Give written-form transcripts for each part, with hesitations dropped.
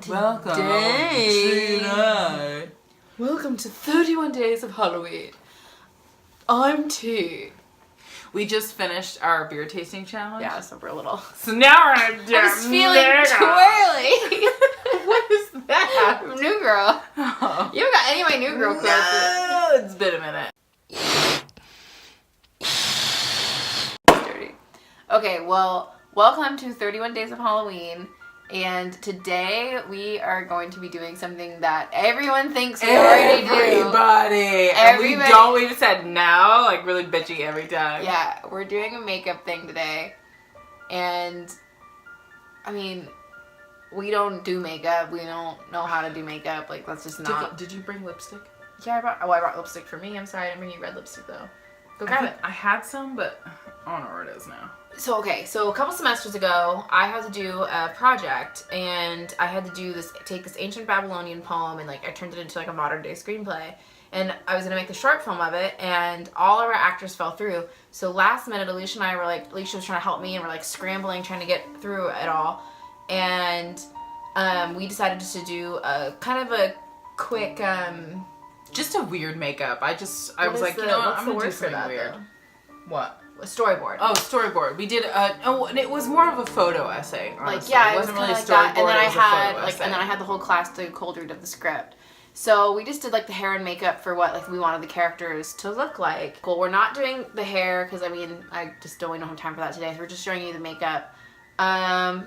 Welcome Today. Welcome to 31 Days of Halloween. I'm T. We just finished our beer tasting challenge. Yeah, so we're a little. So now we're gonna do I was feeling twirly. What is that? New Girl. Oh. You haven't got any of my New Girl quotes. No, it's been a minute. Dirty. Okay, well, welcome to 31 Days of Halloween. And today we are going to be doing something that everyone thinks we already do. Everybody. And we don't. We just said no, like really bitchy every time. Yeah, we're doing a makeup thing today. And, I mean, we don't do makeup. We don't know how to do makeup. Like, that's just not. Did you bring lipstick? Yeah, I brought lipstick for me. I'm sorry, I didn't bring you red lipstick, though. Go grab it. I had some, but I don't know where it is now. So a couple semesters ago, I had to do a project, and I had to take this ancient Babylonian poem, and like I turned it into like a modern day screenplay. And I was gonna make a short film of it, and all of our actors fell through. So last minute, Alicia and I were like, Alicia was trying to help me, and we're like scrambling, trying to get through it all. And we decided just to do a kind of a quick, just a weird makeup. I was like, you know what, I'm gonna do something weird. Though? What? A storyboard. Oh, storyboard. We did and it was more of a photo essay. Honestly. Like yeah, it wasn't really a like storyboard. That. And then I and had the whole class do a cold read of the script. So we just did like the hair and makeup for what like we wanted the characters to look like. Well, we're not doing the hair because I mean I just don't have time for that today. So we're just showing you the makeup.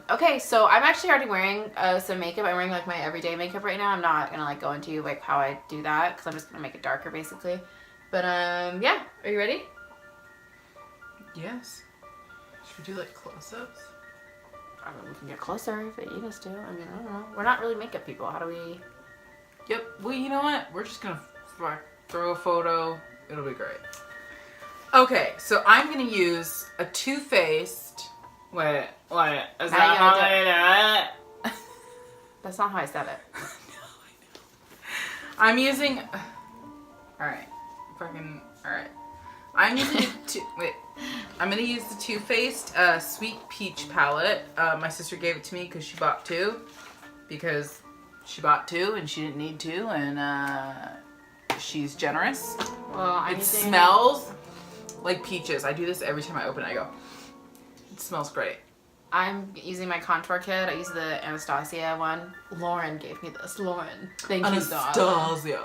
Okay, so I'm actually already wearing some makeup. I'm wearing like my everyday makeup right now. I'm not gonna like go into like how I do that because I'm just gonna make it darker basically. But yeah, are you ready? Yes. Should we do like close-ups? I mean, we can get closer if you need us to. I mean, I don't know. We're not really makeup people. How do we? Yep. Well, you know what? We're just gonna throw a photo. It'll be great. Okay, so I'm gonna use a Too Faced. Wait. Is that how I do it? That's not how I said it. No, I know. I'm using. Alright. Alright. I'm using I'm gonna use the Too Faced Sweet Peach palette. My sister gave it to me because she bought two. Because she bought two and she didn't need to, and she's generous. Well, it smells like peaches. I do this every time I open it. I go, it smells great. I'm using my contour kit. I use the Anastasia one. Lauren gave me this. Lauren, thank you, darling. Anastasia.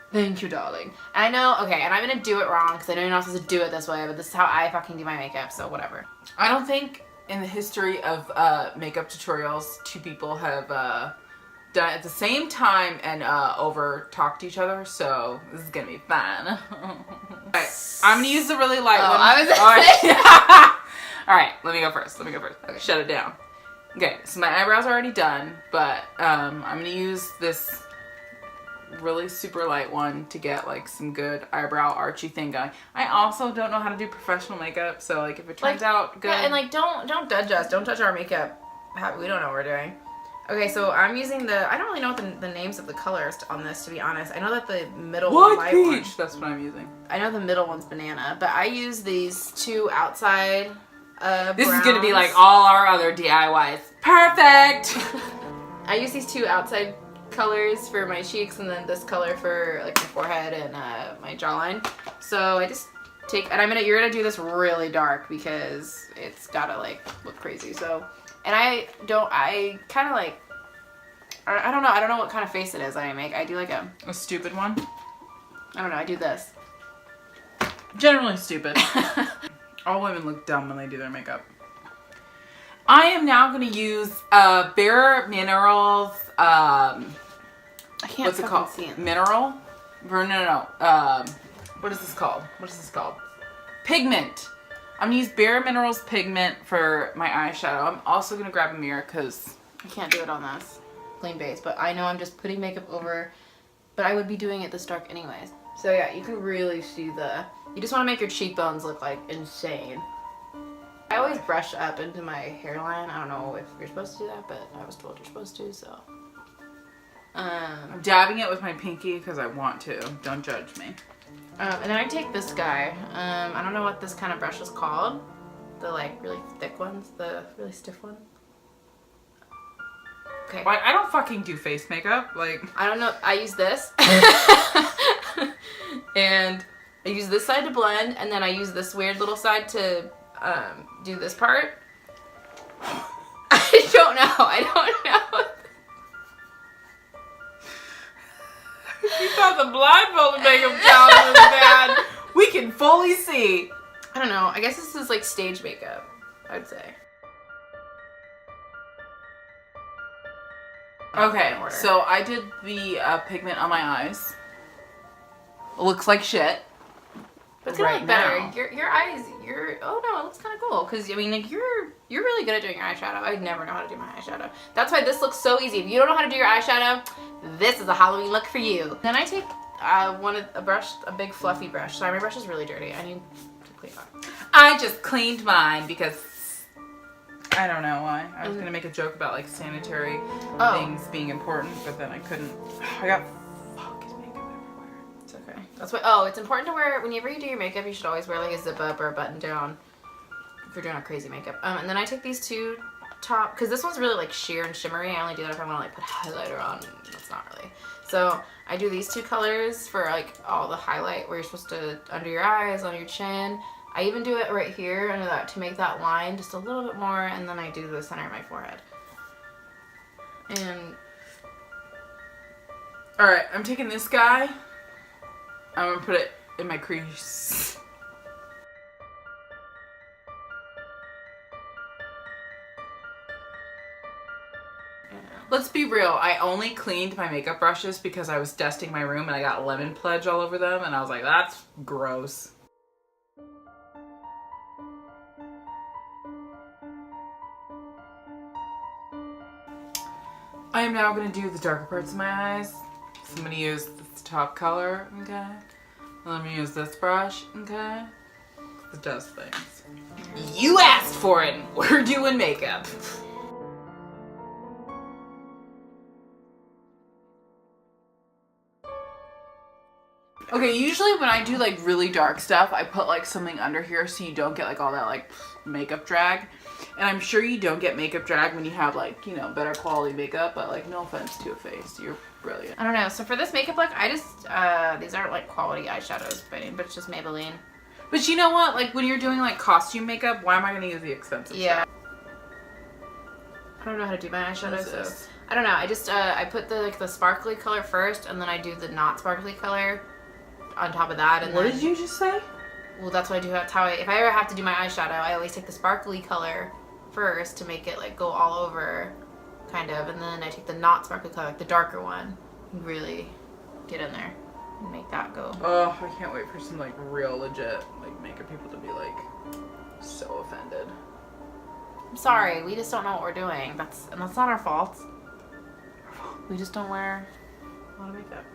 Thank you, darling. And I know, okay, and I'm gonna do it wrong because I know you're not supposed to do it this way, but this is how I fucking do my makeup, so whatever. I don't think in the history of makeup tutorials, two people have done it at the same time and over talked to each other, so this is gonna be fun. Alright, I'm gonna use the really light one. Alright, let me go first. Okay. Shut it down. Okay, so my eyebrows are already done, but I'm gonna use this really super light one to get like some good eyebrow archy thing going. I also don't know how to do professional makeup, so like if it turns out good. Yeah, and like don't judge us. Don't judge our makeup. We don't know what we're doing. Okay, so I'm using I don't really know what the names of the colors on this, to be honest. I know that the middle light peach? one. That's what I'm using. I know the middle one's banana, but I use these two outside this is gonna be like all our other DIYs. Perfect! I use these two outside colors for my cheeks and then this color for like my forehead and my jawline. So I just take, and you're gonna do this really dark because it's gotta like look crazy. So, and I kind of like, I don't know what kind of face it is that I make. I do like a stupid one. I don't know. I do this. Generally stupid. All women look dumb when they do their makeup. I am now going to use Bare Minerals. I can't. What's it called? See it. Mineral? No. What is this called? Pigment. I'm going to use Bare Minerals pigment for my eyeshadow. I'm also going to grab a mirror because I can't do it on this plain base, but I know I'm just putting makeup over. But I would be doing it this dark anyways. So yeah, you can really see you just want to make your cheekbones look like insane. I always brush up into my hairline. I don't know if you're supposed to do that, but I was told you're supposed to, so. I'm dabbing it with my pinky because I want to. Don't judge me. And then I take this guy. I don't know what this kind of brush is called. The like really thick ones, the really stiff one. Okay. Like, I don't fucking do face makeup. Like, I don't know. I use this. And I use this side to blend, and then I use this weird little side to do this part. I don't know. you thought the blindfolded makeup challenge was bad. We can fully see. I don't know. I guess this is like stage makeup, I'd say. Okay, so I did the pigment on my eyes. It looks like shit. But it's gonna right look better. now. Your eyes, oh no, it looks kind of cool. Cause I mean, like you're really good at doing your eyeshadow. I never know how to do my eyeshadow. That's why this looks so easy. If you don't know how to do your eyeshadow, this is a Halloween look for you. Then I take a big fluffy brush. Sorry, my brush is really dirty. I need to clean it. I just cleaned mine because I don't know why. I was gonna make a joke about like sanitary things being important, but then I couldn't. I got fucking makeup everywhere. It's okay. That's why. Oh, it's important to wear whenever you do your makeup. You should always wear like a zip up or a button down if you're doing a crazy makeup. And then I take these two top, because this one's really like sheer and shimmery. I only do that if I want to like put highlighter on. That's not really. So I do these two colors for like all the highlight where you're supposed to under your eyes, on your chin. I even do it right here under that to make that line just a little bit more, and then I do the center of my forehead. And all right, I'm taking this guy. I'm gonna put it in my crease. Let's be real. I only cleaned my makeup brushes because I was dusting my room and I got lemon pledge all over them, and I was like, that's gross. I am now going to do the darker parts of my eyes. So I'm going to use this top color, okay? And I'm going to use this brush, okay? It does things. You asked for it! We're doing makeup. Okay, usually when I do like really dark stuff, I put like something under here so you don't get like all that like makeup drag. And I'm sure you don't get makeup drag when you have like, you know, better quality makeup, but like no offense to a face, you're brilliant. I don't know. So for this makeup look, I just, these aren't like quality eyeshadows, but it's just Maybelline. But you know what? Like when you're doing like costume makeup, why am I going to use the expensive stuff? I don't know how to do my eyeshadow, so this? I don't know. I just, I put the sparkly color first, and then I do the not sparkly color on top of that. And what then, did you just say? Well, that's what I do. That's how if I ever have to do my eyeshadow, I always take the sparkly color first to make it like go all over, kind of, and then I take the not sparkly color, like the darker one, and really get in there and make that go. Oh, I can't wait for some like real legit like makeup people to be like so offended. I'm sorry, we just don't know what we're doing. That's not our fault. We just don't wear a lot of makeup.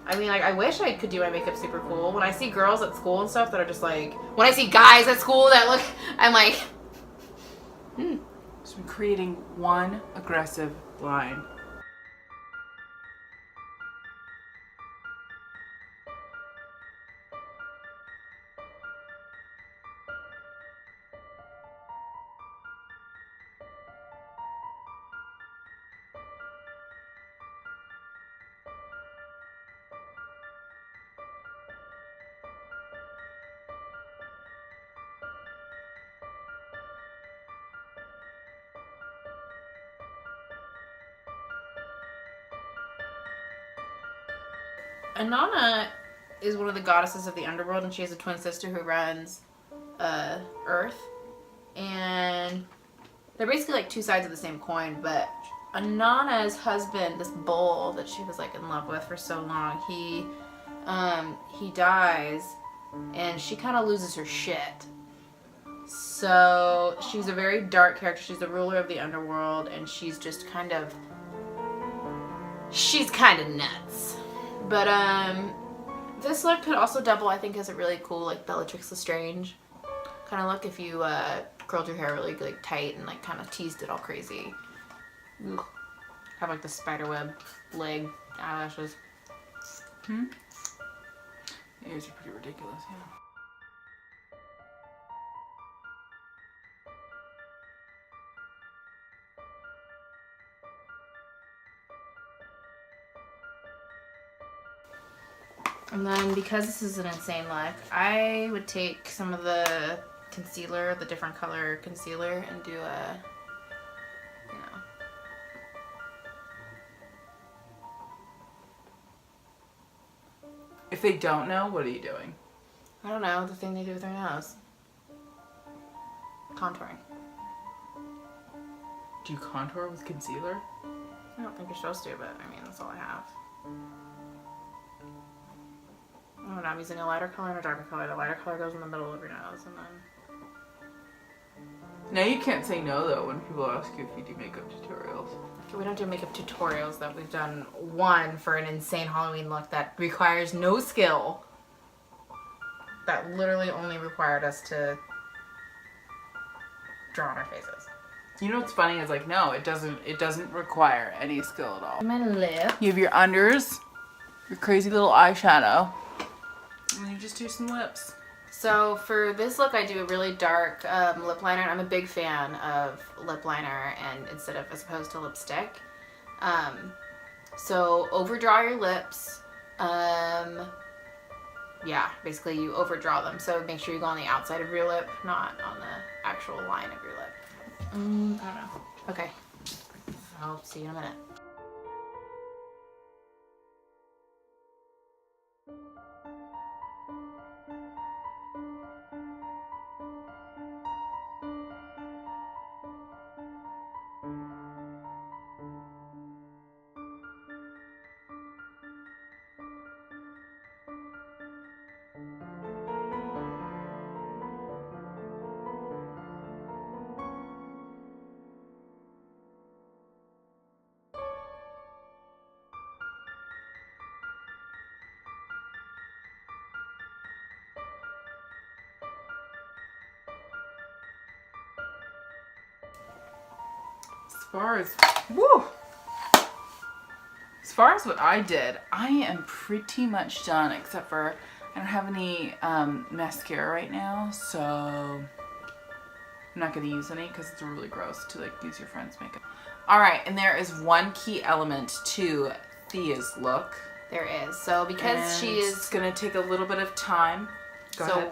I mean, like, I wish I could do my makeup super cool. When I see girls at school and stuff that are just like, when I see guys at school that look, I'm like, So I'm creating one aggressive line. Inanna is one of the goddesses of the underworld, and she has a twin sister who runs Earth. And they're basically like two sides of the same coin, but Inanna's husband, this bull that she was like in love with for so long, he dies, and she kind of loses her shit. So she's a very dark character. She's the ruler of the underworld, and she's just kind of nuts. But this look could also double, I think, as a really cool like Bellatrix Lestrange kind of look if you curled your hair really like tight and like kind of teased it all crazy. Ugh. Have like the spiderweb leg eyelashes. Your ears are pretty ridiculous, yeah. And then because this is an insane look, I would take some of the concealer, the different color concealer, and do a, you know. If they don't know, what are you doing? I don't know, the thing they do with their nose. Contouring. Do you contour with concealer? I don't think you're supposed to, but I mean, that's all I have. I don't know, I'm using a lighter color and a darker color. The lighter color goes in the middle of your nose, and then... Now you can't say no, though, when people ask you if you do makeup tutorials. Okay, we don't do makeup tutorials, though. We've done one for an insane Halloween look that requires no skill. That literally only required us to draw on our faces. You know what's funny is like, no, it doesn't require any skill at all. My lip. You have your unders, your crazy little eyeshadow, and then you just do some lips. So for this look, I do a really dark lip liner. I'm a big fan of lip liner and as opposed to lipstick. So overdraw your lips. Yeah, basically you overdraw them. So make sure you go on the outside of your lip, not on the actual line of your lip. I don't know. Okay. I'll see you in a minute. As far as what I did, I am pretty much done, except for I don't have any mascara right now, so I'm not going to use any because it's really gross to like use your friend's makeup. All right, and there is one key element to Thea's look. There is. So because she is... It's going to take a little bit of time. Go ahead.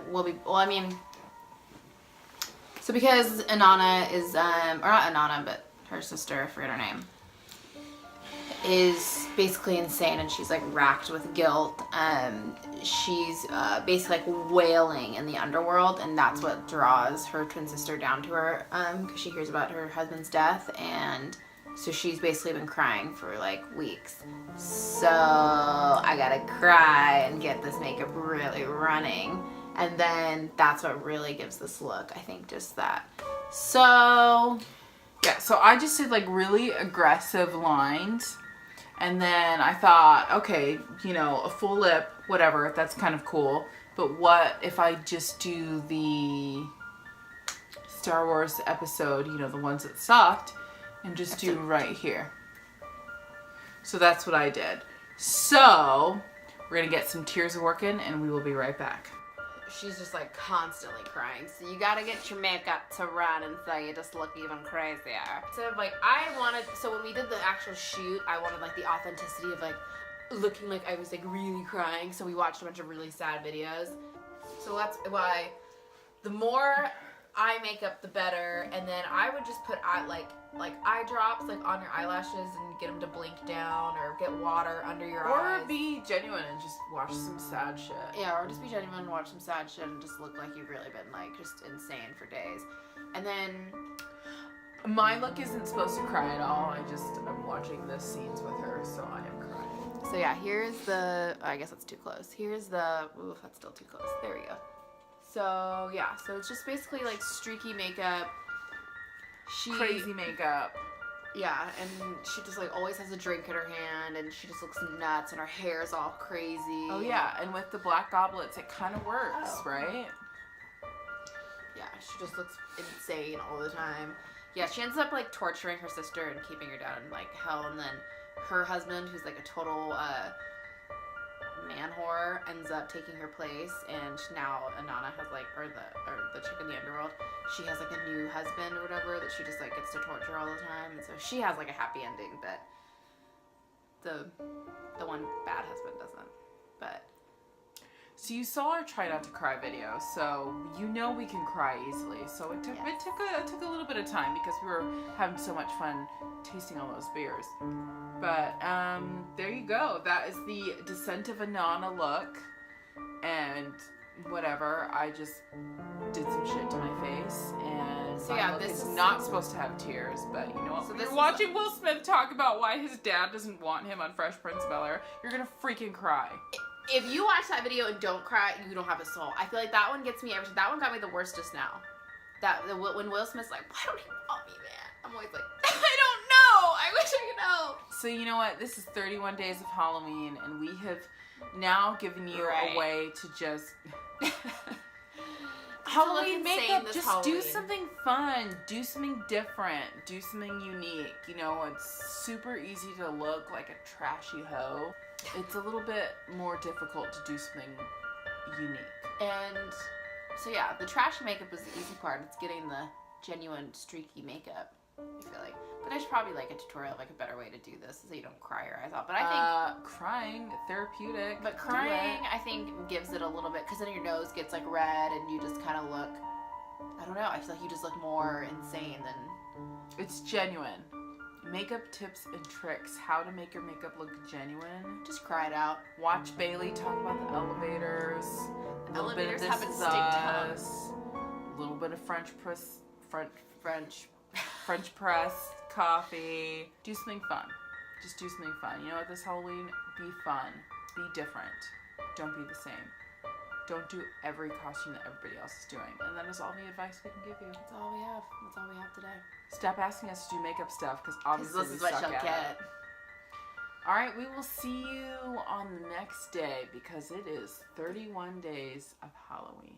So because Inanna is, or not Inanna, but her sister, I forget her name, is basically insane and she's like racked with guilt. She's basically like wailing in the underworld, and that's what draws her twin sister down to her, because she hears about her husband's death, and so she's basically been crying for like weeks. So I gotta cry and get this makeup really running, and then that's what really gives this look, I think, just that. So yeah, so I just did like really aggressive lines. And then I thought, okay, you know, a full lip, whatever, that's kind of cool. But what if I just do the Star Wars episode, you know, the ones that sucked, and just do right here. So that's what I did. So we're going to get some tears working, and we will be right back. she's just like constantly crying. So you gotta get your makeup to run and so you just look even crazier. So like so when we did the actual shoot, I wanted like the authenticity of like looking like I was like really crying. So we watched a bunch of really sad videos. So that's why the more eye makeup, the better. And then I would just put like eye drops like on your eyelashes and get them to blink down, or get water under your eyes. Or be genuine and just watch some sad shit. Yeah, or just be genuine and watch some sad shit and just look like you've really been like just insane for days. And then my look isn't supposed to cry at all. I'm watching the scenes with her, so I am crying. so yeah, here's the, I guess that's too close. Here's the, oof, that's still too close. There we go. So yeah, so it's just basically like streaky makeup. Crazy makeup. Yeah, and she just like always has a drink in her hand, and she just looks nuts, and her hair's all crazy. Oh yeah, and with the black goblets, it kind of works, right? Yeah, she just looks insane all the time. Yeah, she ends up like torturing her sister and keeping her down in like hell, and then her husband, who's like a total man whore, ends up taking her place, and now Inanna has like, or the chick in the underworld, she has like a new husband or whatever that she just like gets to torture all the time, and so she has like a happy ending, but the one bad husband doesn't. But So you saw our try not to cry video, so you know we can cry easily. So it took a little bit of time because we were having so much fun tasting all those beers. But there you go. That is the Descent of Inanna look, and whatever. I just did some shit to my face, and So my yeah, look this is is not supposed to have tears. But you know what? So When this you're is watching Will Smith talk about why his dad doesn't want him on Fresh Prince of Bel-Air, you're gonna freaking cry. If you watch that video and don't cry, you don't have a soul. I feel like that one gets me every time. That one got me the worst just now. When Will Smith's like, why don't he want me, man? I'm always like, I don't know. I wish I could know. So you know what? This is 31 days of Halloween, and we have now given you Right. a way to just look Halloween insane makeup. this Just Halloween. do something fun, do something different, do something unique. You know, it's super easy to look like a trashy hoe. It's a little bit more difficult to do something unique. And so yeah, the trashy makeup is the easy part. It's getting the genuine streaky makeup, I feel like. But I should probably like a tutorial, like a better way to do this so you don't cry your eyes out. But I think Crying, therapeutic. but do crying, it. I think, gives it a little bit, because then your nose gets like red and you just kind of look, I don't know, I feel like you just look more insane than. It's genuine. Makeup tips and tricks. How to make your makeup look genuine. Just cry it out. Watch Bailey talk about the elevators. A little bit of Elevators This have a Is distinct Us. A little bit of French press coffee. Do something fun. Just do something fun. You know what? This Halloween, be fun. Be different. Don't be the same. Don't do every costume that everybody else is doing. And that is all the advice we can give you. That's all we have. That's all we have today. Stop asking us to do makeup stuff because Because obviously this we is what suck you'll at get. it. All right, we will see you on the next day because it is 31 days of Halloween.